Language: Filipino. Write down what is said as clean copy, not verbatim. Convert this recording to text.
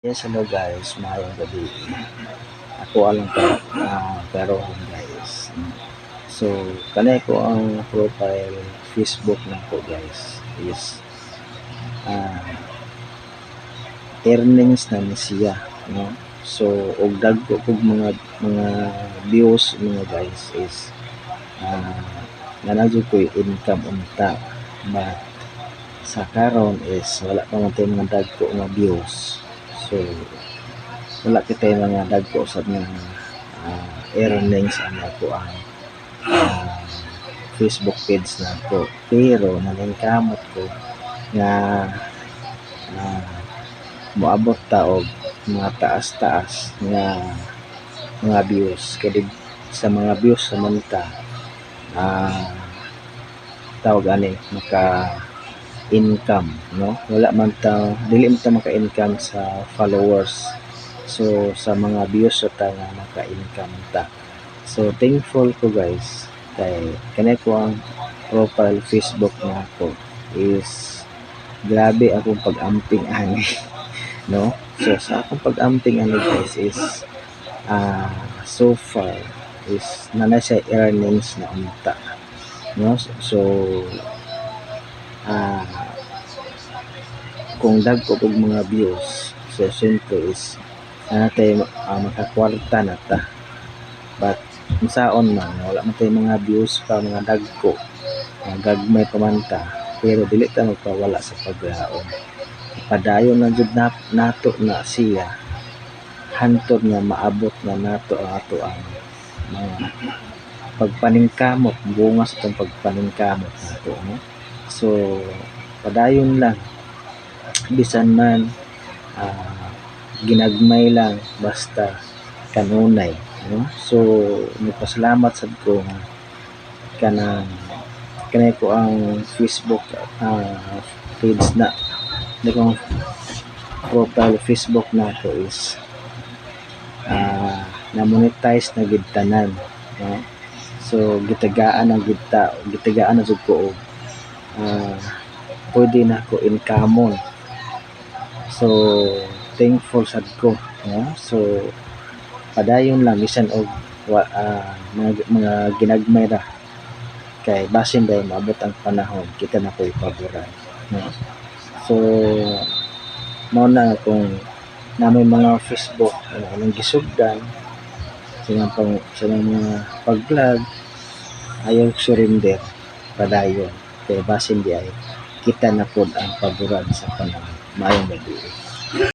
Yes, hello guys, mayong gabi. Ako alam ka, pero guys. So, kanay ko ang profile Facebook na ko guys is earnings na ni siya, no? So, og dagko kog mga views mga guys is nanadyo ko income unta. But sa karon is wala pa man tayo mga dagko nga views. So, wala kita yung mga dagko sa mga earnings ano ko ang Facebook page na ko, pero nalingkamot ko nga moabot ta og mga taas-taas nga mga views kaya sa mga views sa manta tawag ani maka income, no? Wala man ta, dili man ta maka-income sa followers. So sa mga views ta nga maka-income ta. So thankful ko guys kay kanay ko ang profile Facebook na ako is grabe akong pag-amping ani no. So sa akong pag-amping ani guys is so far is nanay siya earnings na unta, no. So kung dagko og mga views so siyempre is natay makakwarta na ta, but unsaon man wala man tay mga views pa mga dagko gagmay pa man ta, pero dili ta magpawala sa paglaom. Padayon na jud nato na siya hantod nga maabot na nato ang ato ang mga pagpaningkamot, bunga sa itong pagpaningkamot nato, no? So padayon lang bisan man ginagmay lang basta kanunay, no? So nagpasalamat sad ko nga kanay ko ang Facebook page na kong profile Facebook na ko is na monetize na gid tanan, no? So gitagaan ang gitagaan na jud ko og pwede na ko income. So thankful sad ko, no? So padayon lang bisan og mga ginagmay ra kay basin dahil maabot ang panahon kita na ko ipaboran, no? So mao na kung namoy mga Facebook anong gisugdan sa mga pag-vlog ayaw surrender padayon kay basin di ay kita na pod ang paboran sa panahon. Maayong gabi.